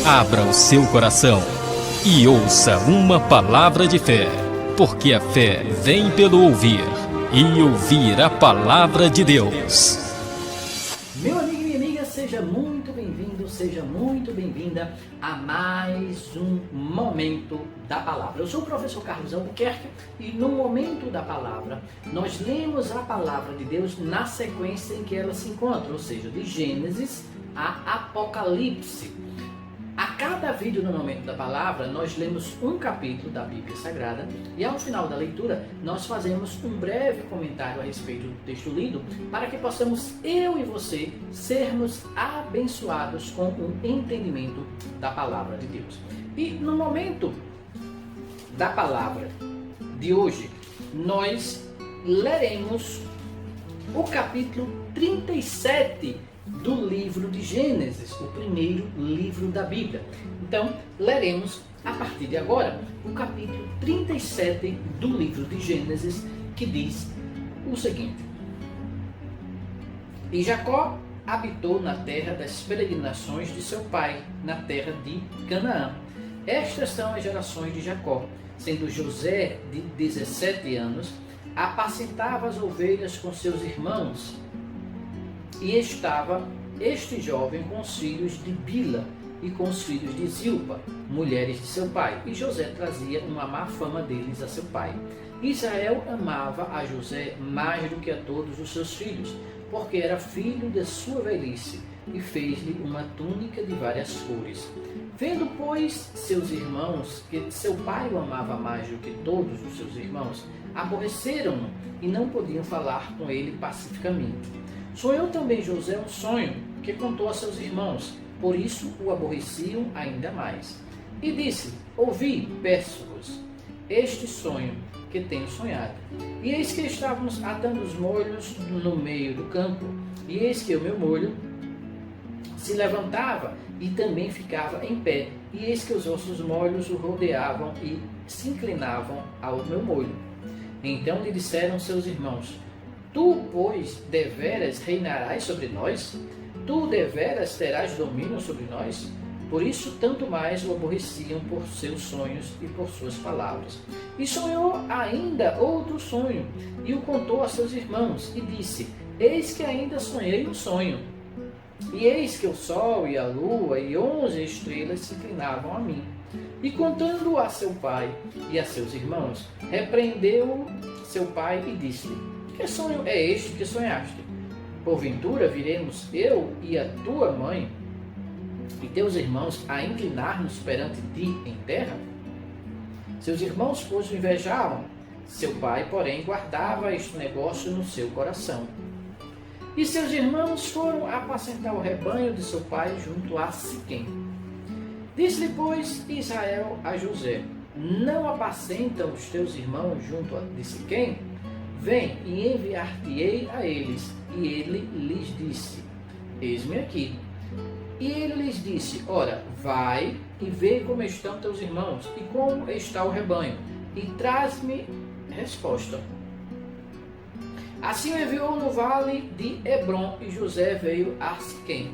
Abra o seu coração e ouça uma palavra de fé, porque a fé vem pelo ouvir, e ouvir a palavra de Deus. Meu amigo e minha amiga, seja muito bem-vindo, seja muito bem-vinda a mais um Momento da Palavra. Eu sou o professor Carlos Albuquerque e no Momento da Palavra nós lemos a palavra de Deus na sequência em que ela se encontra, ou seja, de Gênesis a Apocalipse. A cada vídeo no Momento da Palavra, nós lemos um capítulo da Bíblia Sagrada e ao final da leitura, nós fazemos um breve comentário a respeito do texto lido para que possamos, eu e você, sermos abençoados com o entendimento da Palavra de Deus. E no Momento da Palavra de hoje, nós leremos o capítulo 37 do livro de Gênesis, o primeiro livro da Bíblia. Então, leremos a partir de agora o capítulo 37 do livro de Gênesis, que diz o seguinte: E Jacó habitou na terra das peregrinações de seu pai, na terra de Canaã. Estas são as gerações de Jacó. Sendo José de 17 anos, apacentava as ovelhas com seus irmãos, e estava este jovem com os filhos de Bila e com os filhos de Zilpa, mulheres de seu pai. E José trazia uma má fama deles a seu pai. Israel amava a José mais do que a todos os seus filhos, porque era filho de sua velhice, e fez-lhe uma túnica de várias cores. Vendo, pois, seus irmãos que seu pai o amava mais do que todos os seus irmãos, aborreceram-no e não podiam falar com ele pacificamente. Sonhou também José um sonho que contou a seus irmãos, por isso o aborreciam ainda mais. E disse: Ouvi, peço-vos, este sonho que tenho sonhado. E eis que estávamos atando os molhos no meio do campo, e eis que o meu molho se levantava e também ficava em pé, e eis que os vossos molhos o rodeavam e se inclinavam ao meu molho. Então lhe disseram seus irmãos: Tu, pois, deveras reinarás sobre nós? Tu, deveras, terás domínio sobre nós? Por isso, tanto mais o aborreciam por seus sonhos e por suas palavras. E sonhou ainda outro sonho, e o contou a seus irmãos, e disse: Eis que ainda sonhei um sonho. E eis que o sol e a lua e 11 estrelas se inclinavam a mim. E contando a seu pai e a seus irmãos, repreendeu seu pai e disse-lhe: Que sonho é este que sonhaste? Porventura viremos eu e a tua mãe e teus irmãos a inclinar-nos perante ti em terra? Seus irmãos, pois, o invejavam. Seu pai, porém, guardava este negócio no seu coração. E seus irmãos foram apacentar o rebanho de seu pai junto a Siquém. Disse-lhe, pois, Israel a José: Não apacentam os teus irmãos junto de Siquém? Vem e enviar-te-ei a eles. E ele lhes disse: Eis-me aqui. E ele lhes disse: Ora, vai e vê como estão teus irmãos e como está o rebanho, e traz-me resposta. Assim o enviou no vale de Hebrom, e José veio a Siquém.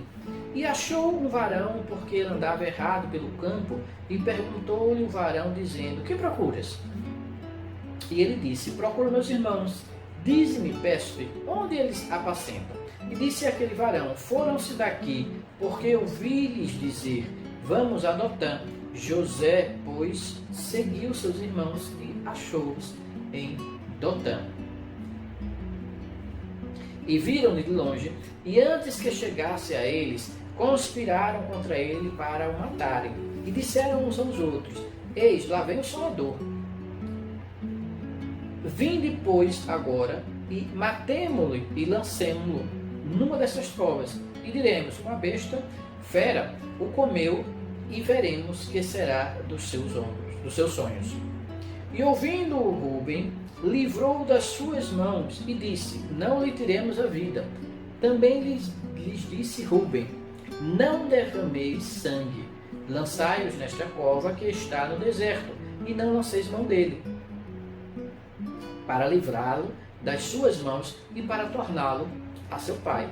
E achou um varão, porque ele andava errado pelo campo, e perguntou-lhe o varão, dizendo: Que procuras? E ele disse: Procuro meus irmãos. Dize-me, peço-te, onde eles apacentam? E disse aquele varão: Foram-se daqui, porque ouvi-lhes dizer: Vamos a Dotã. José, pois, seguiu seus irmãos e achou-os em Dotã. E viram-lhe de longe, e antes que chegasse a eles, conspiraram contra ele para o matarem. E disseram uns aos outros: Eis, lá vem o sonhador. Vinde, pois, agora, e matemo-lo e lancemo-lo numa dessas covas, e diremos: Uma besta fera o comeu, e veremos que será dos seus ombros, dos seus sonhos. E ouvindo-o Ruben, livrou das suas mãos, e disse: Não lhe tiremos a vida. Também lhes disse Ruben: Não derrameis sangue, lançai-os nesta cova que está no deserto, e não lanceis mão dele, para livrá-lo das suas mãos e para torná-lo a seu pai.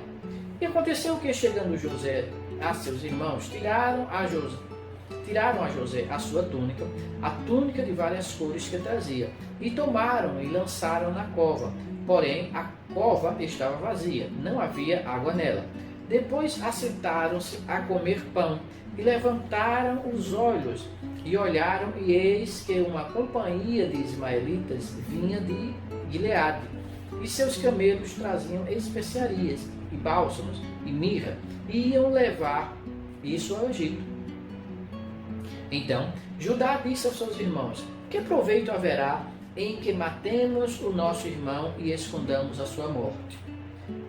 E aconteceu que, chegando José a seus irmãos, tiraram a tiraram a José a sua túnica, a túnica de várias cores que trazia, e tomaram e lançaram na cova. Porém, a cova estava vazia, não havia água nela. Depois assentaram-se a comer pão, e levantaram os olhos, e olharam, e eis que uma companhia de ismaelitas vinha de Gileade, e seus camelos traziam especiarias, e bálsamos, e mirra, e iam levar isso ao Egito. Então Judá disse aos seus irmãos: que proveito haverá em que matemos o nosso irmão e escondamos a sua morte?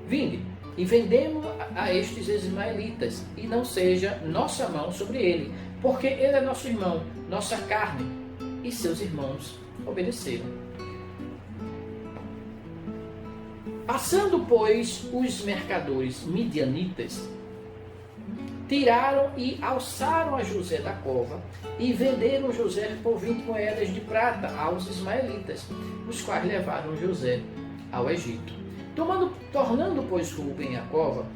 Vinde, e vendemos a estes ismaelitas, e não seja nossa mão sobre ele, porque ele é nosso irmão, nossa carne. E seus irmãos obedeceram. Passando, pois, os mercadores midianitas, tiraram e alçaram a José da cova, e venderam José por 20 moedas de prata aos ismaelitas, os quais levaram José ao Egito. Tornando, pois, Rubem à cova,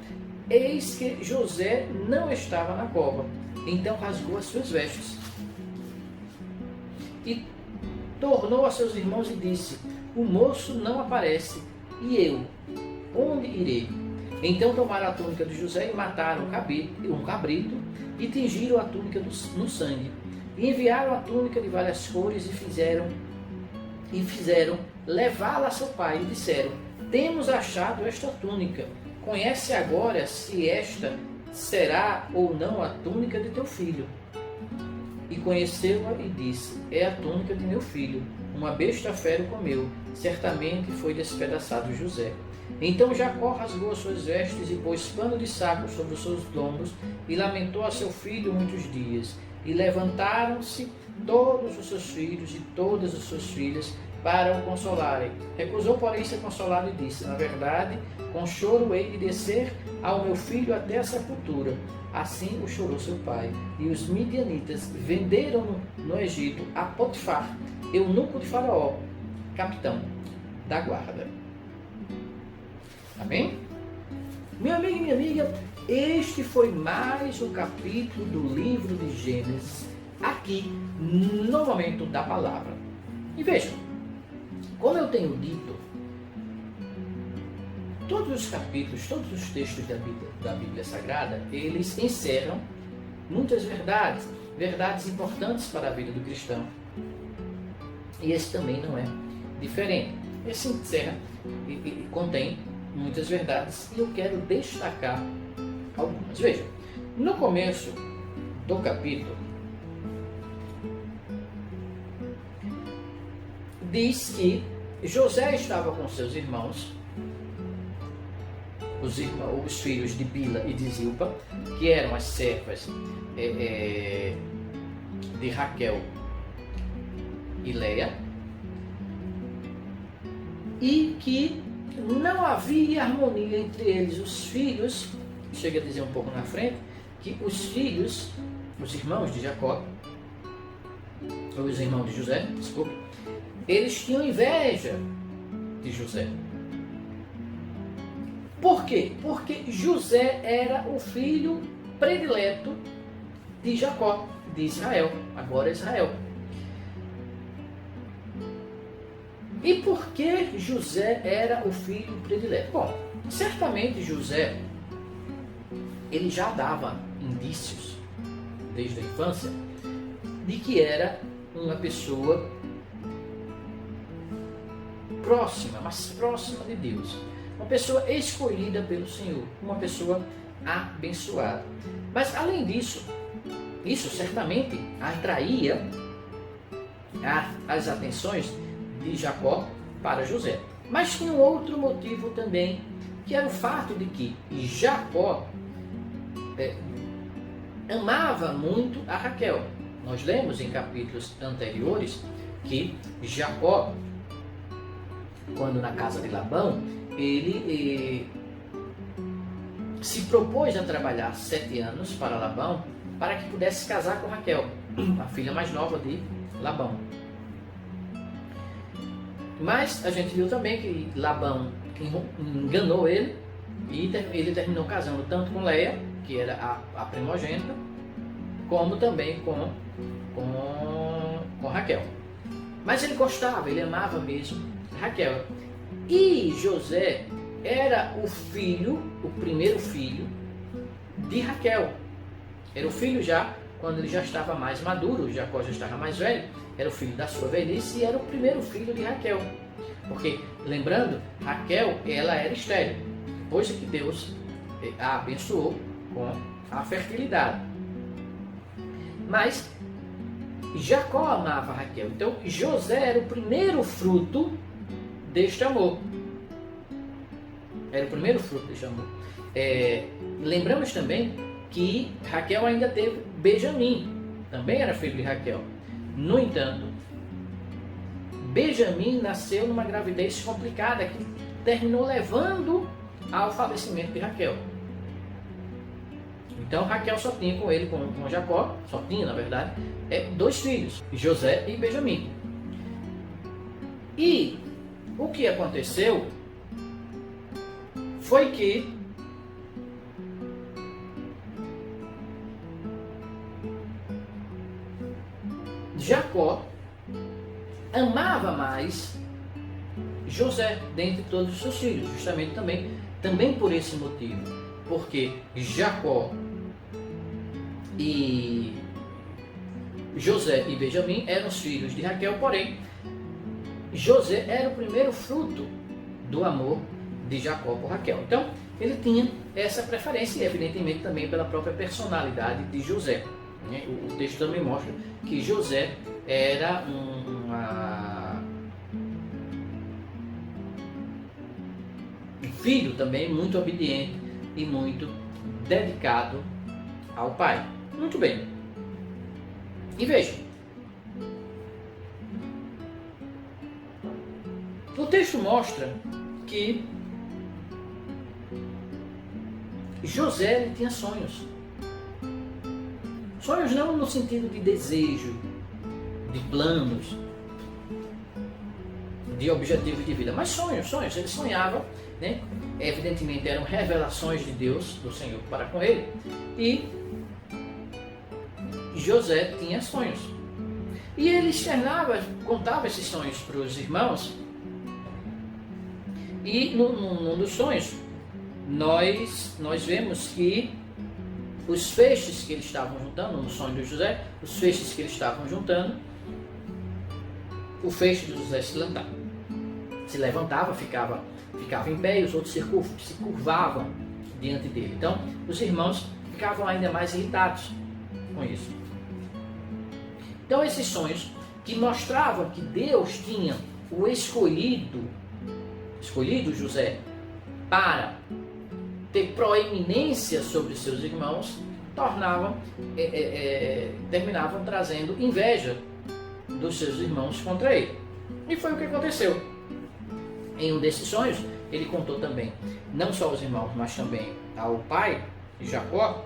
eis que José não estava na cova. Então rasgou as suas vestes e tornou a seus irmãos e disse: o moço não aparece, e eu, onde irei? Então tomaram a túnica de José e mataram um cabrito, e tingiram a túnica no sangue, e enviaram a túnica de várias cores, e fizeram levá-la a seu pai, e disseram: temos achado esta túnica, conhece agora se esta será ou não a túnica de teu filho. E conheceu-a e disse: é a túnica de meu filho, uma besta fera o comeu, certamente foi despedaçado José. Então Jacó rasgou as suas vestes e pôs pano de saco sobre os seus lombos, e lamentou a seu filho muitos dias. E levantaram-se todos os seus filhos e todas as suas filhas para o consolarem. Recusou, porém, ser consolado, e disse: na verdade, com choro hei de descer ao meu filho até a sepultura. Assim o chorou seu pai. E os midianitas venderam no Egito a Potifar, eunuco de Faraó, capitão da guarda. Amém? Meu amigo e minha amiga, este foi mais um capítulo do livro de Gênesis, aqui no momento da palavra. E vejam, como eu tenho dito, todos os capítulos, todos os textos da Bíblia Sagrada, eles encerram muitas verdades importantes para a vida do cristão. E esse também não é diferente. Esse encerra e contém muitas verdades, e eu quero destacar algumas. Veja, no começo do capítulo, diz que José estava com seus irmãos, os filhos de Bila e de Zilpa, que eram as servas de Raquel e Leia, e que não havia harmonia entre eles. Os filhos, chega a dizer um pouco na frente, que os filhos, os irmãos de Jacó, ou os irmãos de José, desculpa, eles tinham inveja de José. Por quê? Porque José era o filho predileto de Jacó, de Israel, agora Israel. E por que José era o filho predileto? Bom, certamente José, ele já dava indícios, desde a infância, de que era uma pessoa próxima, mais próxima de Deus. Uma pessoa escolhida pelo Senhor, uma pessoa abençoada. Mas além disso, isso certamente atraía as atenções de Jacó para José. Mas tinha um outro motivo também, que era o fato de que Jacó amava muito a Raquel. Nós lemos em capítulos anteriores que Jacó, quando na casa de Labão, ele se propôs a trabalhar 7 anos para Labão, para que pudesse casar com Raquel, a filha mais nova de Labão. Mas a gente viu também que Labão enganou ele, e ele terminou casando tanto com Leia, que era a primogênita, como também com Raquel. Mas ele gostava, ele amava mesmo Raquel. E José era o primeiro filho de Raquel. Era o filho já, quando ele já estava mais maduro, Jacó já estava mais velho, era o filho da sua velhice e era o primeiro filho de Raquel. Porque, lembrando, Raquel, ela era estéril, depois que Deus a abençoou com a fertilidade. Mas Jacó amava Raquel. Então José era o primeiro fruto deste amor. Era o primeiro fruto deste amor. Lembramos também que Raquel ainda teve Benjamim. Também era filho de Raquel. No entanto, Benjamim nasceu numa gravidez complicada que terminou levando ao falecimento de Raquel. Então Raquel só tinha com ele, com Jacó, só tinha na verdade, 2 filhos, José e Benjamim. E o que aconteceu foi que Jacó amava mais José dentre todos os seus filhos, justamente também por esse motivo, porque Jacó e José e Benjamim eram os filhos de Raquel, porém José era o primeiro fruto do amor de Jacó por Raquel. Então ele tinha essa preferência e evidentemente também pela própria personalidade de José. O texto também mostra que José era um filho também muito obediente e muito dedicado ao pai. Muito bem. E veja, o texto mostra que José ele tinha sonhos. Sonhos não no sentido de desejo, de planos, de objetivos de vida, mas sonhos. Ele sonhava, né? Evidentemente eram revelações de Deus, do Senhor para com ele, e José tinha sonhos. E ele contava esses sonhos para os irmãos, e num dos sonhos nós vemos que os feixes que eles estavam juntando, no sonho de José, os feixes que eles estavam juntando, o feixe de José se levantava, ficava em pé, e os outros se curvavam diante dele. Então, os irmãos ficavam ainda mais irritados com isso. Então, esses sonhos que mostravam que Deus tinha o escolhido José para ter proeminência sobre seus irmãos, terminavam trazendo inveja dos seus irmãos contra ele. E foi o que aconteceu. Em um desses sonhos, ele contou também, não só aos irmãos, mas também ao pai, Jacó.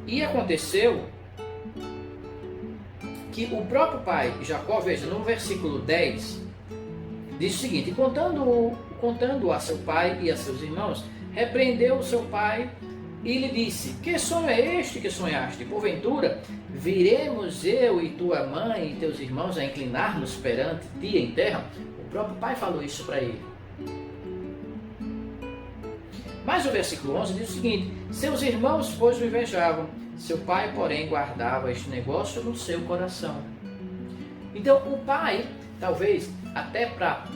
E aconteceu que o próprio pai, Jacó, veja, no versículo 10, diz o seguinte: contando a seu pai e a seus irmãos, repreendeu o seu pai e lhe disse: que sonho é este que sonhaste? Porventura, viremos eu e tua mãe e teus irmãos a inclinar-nos perante ti em terra? O próprio pai falou isso para ele. Mas o versículo 11 diz o seguinte: seus irmãos, pois, o invejavam, seu pai, porém, guardava este negócio no seu coração. Então, o pai, talvez, até para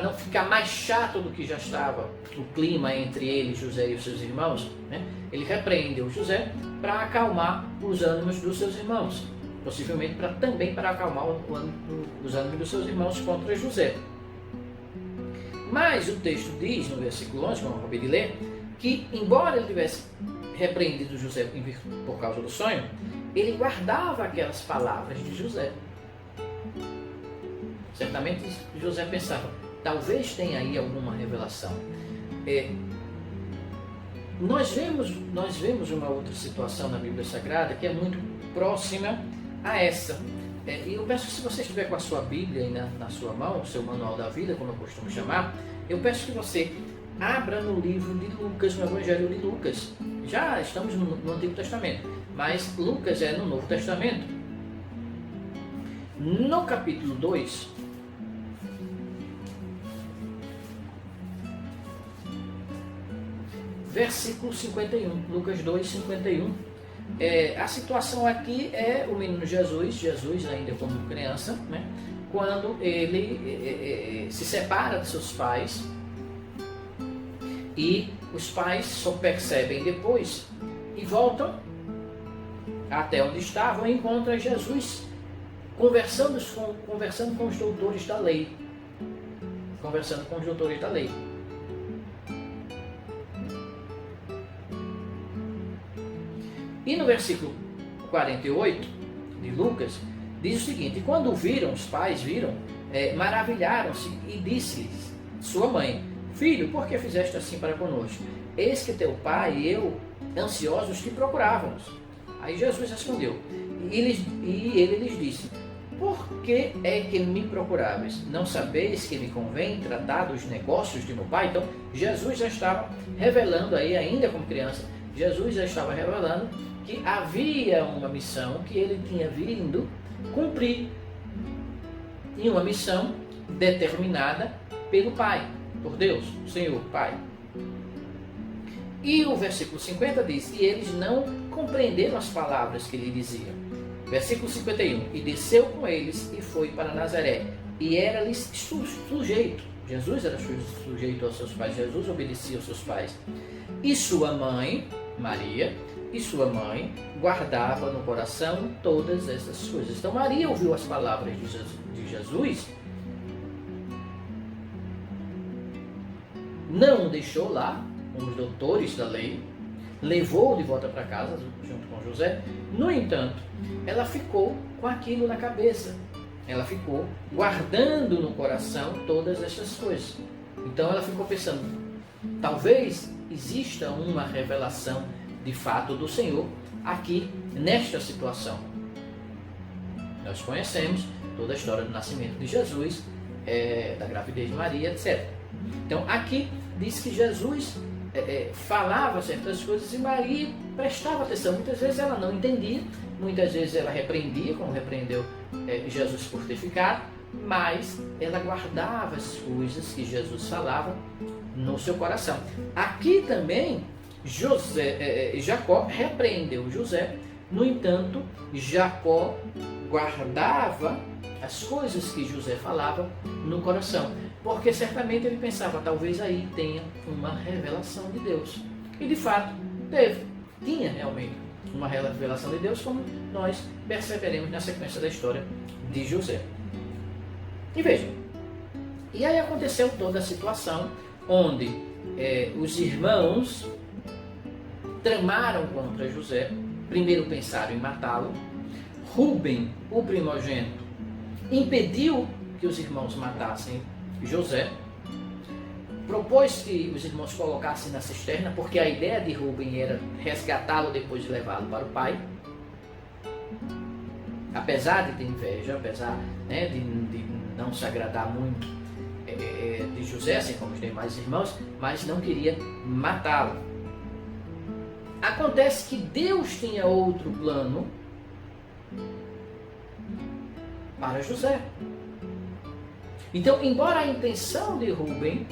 não ficar mais chato do que já estava o clima entre ele, José e os seus irmãos, né? Ele repreendeu José para acalmar os ânimos dos seus irmãos, possivelmente também para acalmar os ânimos dos seus irmãos contra José. Mas o texto diz, no versículo 11, como eu acabei de ler, que embora ele tivesse repreendido José por causa do sonho, ele guardava aquelas palavras de José. Certamente José pensava, talvez tenha aí alguma revelação. Nós vemos uma outra situação na Bíblia Sagrada que é muito próxima a essa. E eu peço que, se você estiver com a sua Bíblia aí na sua mão, o seu manual da vida, como eu costumo chamar, eu peço que você abra no livro de Lucas, no Evangelho de Lucas. Já estamos no Antigo Testamento, mas Lucas é no Novo Testamento. No capítulo 2, versículo 51, Lucas 2, 51. A situação aqui é o menino Jesus ainda como criança, né? Quando ele se separa de seus pais, e os pais só percebem depois e voltam até onde estavam e encontram Jesus conversando com os doutores da lei. Conversando com os doutores da lei. E no versículo 48 de Lucas, diz o seguinte: quando viram, os pais viram, maravilharam-se e disse-lhes sua mãe: filho, por que fizeste assim para conosco? Eis que teu pai e eu, ansiosos, te procurávamos. Aí Jesus respondeu, e ele lhes disse: por que é que me procuráveis? Não sabeis que me convém tratar dos negócios de meu pai? Então, Jesus já estava revelando aí, ainda como criança, Jesus já estava revelando que havia uma missão que ele tinha vindo cumprir. E uma missão determinada pelo Pai, por Deus, o Senhor, Pai. E o versículo 50 diz: e eles não compreenderam as palavras que lhe diziam. Versículo 51: e desceu com eles e foi para Nazaré, e era-lhes sujeito. Jesus era sujeito aos seus pais, Jesus obedecia aos seus pais. E sua mãe, Maria, e sua mãe guardava no coração todas essas coisas. Então Maria ouviu as palavras de Jesus, não o deixou lá com os doutores da lei, levou-o de volta para casa junto com José. No entanto, ela ficou com aquilo na cabeça, ela ficou guardando no coração todas essas coisas. Então ela ficou pensando, talvez exista uma revelação de fato do Senhor aqui nesta situação. Nós conhecemos toda a história do nascimento de Jesus, da gravidez de Maria, etc. Então aqui diz que Jesus falava certas coisas e Maria prestava atenção. Muitas vezes ela não entendia, muitas vezes ela repreendia, como repreendeu Jesus por ter ficado, mas ela guardava as coisas que Jesus falava no seu coração. Aqui também Jacó repreendeu José, no entanto, Jacó guardava as coisas que José falava no coração, porque certamente ele pensava, talvez aí tenha uma revelação de Deus. E de fato, tinha realmente uma revelação de Deus, como nós perceberemos na sequência da história de José. E vejam, e aí aconteceu toda a situação onde os irmãos tramaram contra José. Primeiro pensaram em matá-lo. Rúben, o primogênito, impediu que os irmãos matassem José. Propôs que os irmãos colocassem na cisterna, porque a ideia de Rúben era resgatá-lo depois de levá-lo para o pai. Apesar de ter inveja, apesar de não se agradar muito de José, assim como os demais irmãos, mas não queria matá-lo. Acontece que Deus tinha outro plano para José. Então, embora a intenção de Rúben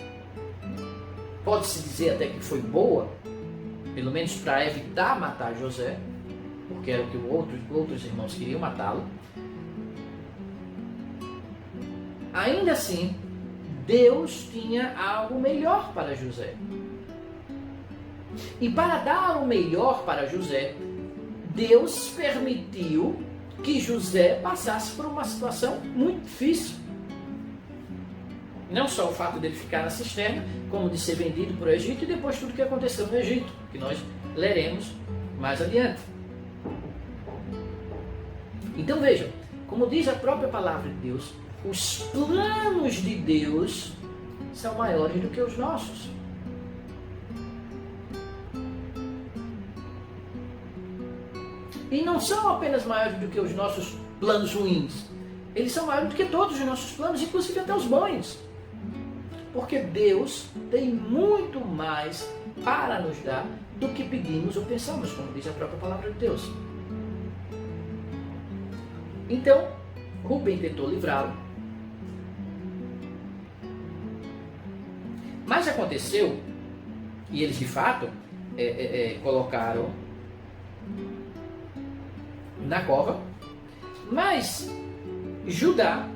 pode-se dizer até que foi boa, pelo menos para evitar matar José, porque era o que outros irmãos queriam matá-lo, ainda assim, Deus tinha algo melhor para José. E para dar o melhor para José, Deus permitiu que José passasse por uma situação muito difícil. Não só o fato dele ficar na cisterna, como de ser vendido para o Egito e depois tudo que aconteceu no Egito, que nós leremos mais adiante. Então vejam, como diz a própria palavra de Deus, os planos de Deus são maiores do que os nossos. E não são apenas maiores do que os nossos planos ruins. Eles são maiores do que todos os nossos planos, inclusive até os bons. Porque Deus tem muito mais para nos dar do que pedimos ou pensamos, como diz a própria palavra de Deus. Então, Rubem tentou livrá-lo. Mas aconteceu, e eles de fato colocaram na cova, mas Judá,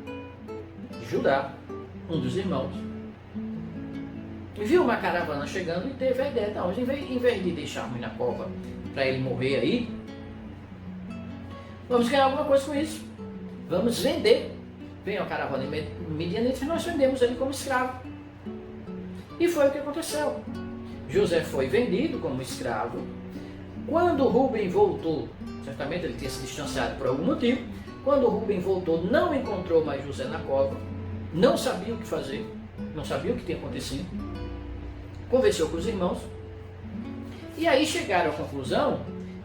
um dos irmãos, viu uma caravana chegando e teve a ideia, não, em vez de deixarmos na cova para ele morrer aí, vamos ganhar alguma coisa com isso, vamos vender. Vem uma caravana midianita e nós vendemos ele como escravo. E foi o que aconteceu. José foi vendido como escravo. Quando Rubem voltou, certamente ele tinha se distanciado por algum motivo, quando Rubem voltou, não encontrou mais José na cova, não sabia o que fazer, não sabia o que tinha acontecido, conversou com os irmãos, e aí chegaram à conclusão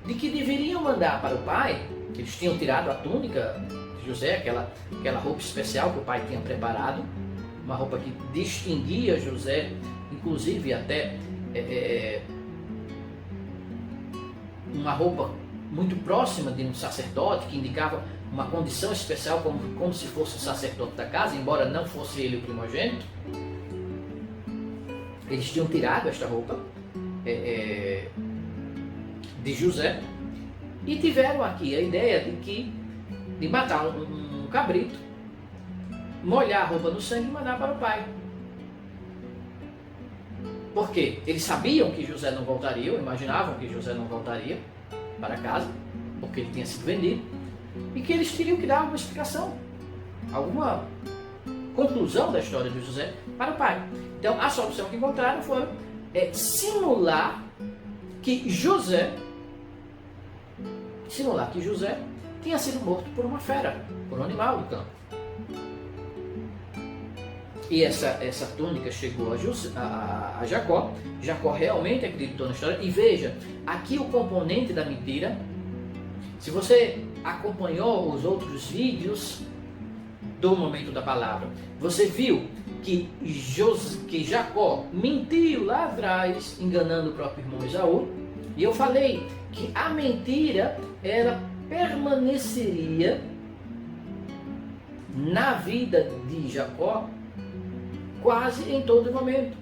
de que deveriam mandar para o pai, que eles tinham tirado a túnica de José, aquela roupa especial que o pai tinha preparado, uma roupa que distinguia José, inclusive até uma roupa muito próxima de um sacerdote, que indicava uma condição especial, como se fosse o sacerdote da casa, embora não fosse ele o primogênito. Eles tinham tirado esta roupa de José e tiveram aqui a ideia de matar um cabrito, molhar a roupa no sangue e mandar para o pai. Porque eles sabiam que José não voltaria, ou imaginavam que José não voltaria para casa, porque ele tinha sido vendido, e que eles teriam que dar alguma explicação, alguma conclusão da história de José para o pai. Então a solução que encontraram foi simular que José tinha sido morto por uma fera, por um animal do campo. E essa túnica chegou a Jacó. Jacó realmente acreditou na história. E veja, aqui o componente da mentira. Se você acompanhou os outros vídeos do momento da palavra, você viu que Jacó mentiu lá atrás, enganando o próprio irmão Esaú. E eu falei que a mentira, ela permaneceria na vida de Jacó quase em todo momento.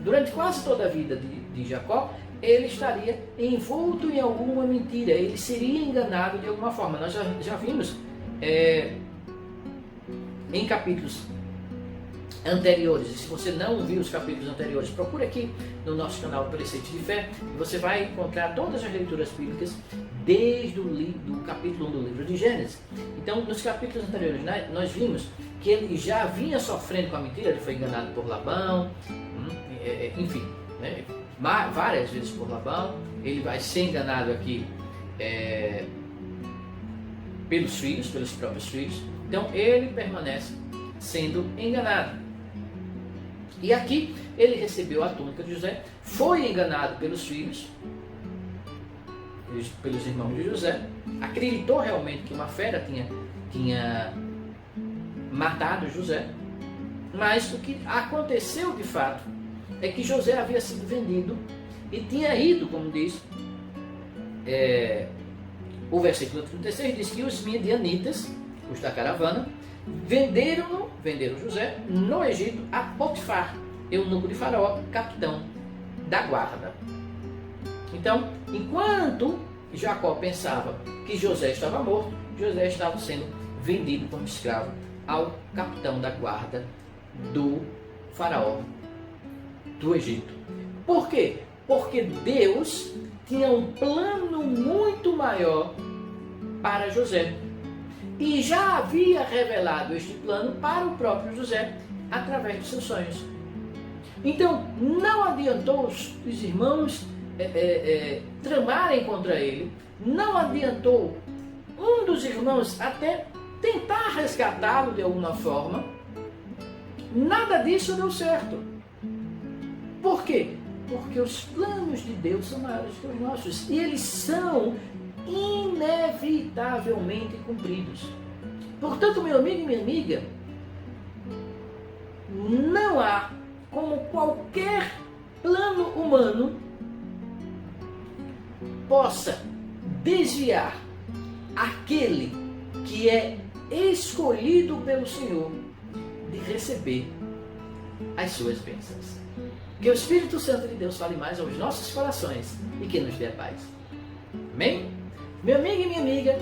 Durante quase toda a vida de Jacó, ele estaria envolto em alguma mentira, ele seria enganado de alguma forma. Nós já vimos em capítulos anteriores, e se você não viu os capítulos anteriores, procure aqui no nosso canal Preceito de Fé, e você vai encontrar todas as leituras bíblicas desde do capítulo 1 do livro de Gênesis. Então, nos capítulos anteriores, nós vimos que ele já vinha sofrendo com a mentira, ele foi enganado por Labão, enfim, né? Várias vezes por Labão. Ele vai ser enganado aqui pelos próprios filhos. Então ele permanece sendo enganado. E aqui ele recebeu a túnica de José, foi enganado pelos filhos, pelos irmãos de José, acreditou realmente que uma fera tinha matado José, mas o que aconteceu de fato é que José havia sido vendido e tinha ido, como diz o versículo 36, diz que os midianitas, os da caravana, venderam José no Egito a Potifar, eunuco de Faraó, capitão da guarda. Então, enquanto Jacó pensava que José estava morto, José estava sendo vendido como escravo ao capitão da guarda do Faraó do Egito. Por quê? Porque Deus tinha um plano muito maior para José. E já havia revelado este plano para o próprio José através de seus sonhos. Então, não adiantou os irmãos tramarem contra ele, não adiantou um dos irmãos até tentar resgatá-lo de alguma forma. Nada disso deu certo. Por quê? Porque os planos de Deus são maiores que os nossos e eles são inevitavelmente cumpridos. Portanto, meu amigo e minha amiga, não há como qualquer plano humano possa desviar aquele que é escolhido pelo Senhor de receber as suas bênçãos. Que o Espírito Santo de Deus fale mais aos nossos corações e que nos dê a paz. Amém? Meu amigo e minha amiga,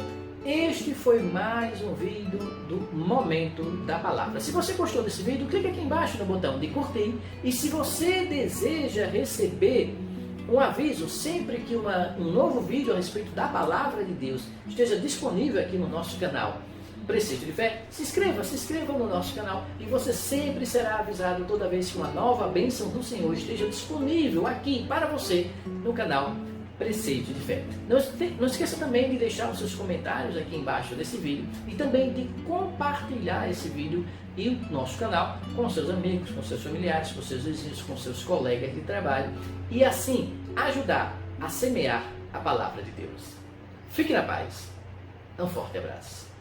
este foi mais um vídeo do Momento da Palavra. Se você gostou desse vídeo, clique aqui embaixo no botão de curtir. E se você deseja receber um aviso sempre que um novo vídeo a respeito da Palavra de Deus esteja disponível aqui no nosso canal Preceito de Fé, se inscreva no nosso canal e você sempre será avisado toda vez que uma nova bênção do Senhor esteja disponível aqui para você no canal Preceito de Fé. Não esqueça também de deixar os seus comentários aqui embaixo desse vídeo e também de compartilhar esse vídeo e o nosso canal com seus amigos, com seus familiares, com seus vizinhos, com seus colegas de trabalho e assim ajudar a semear a Palavra de Deus. Fique na paz. Um forte abraço.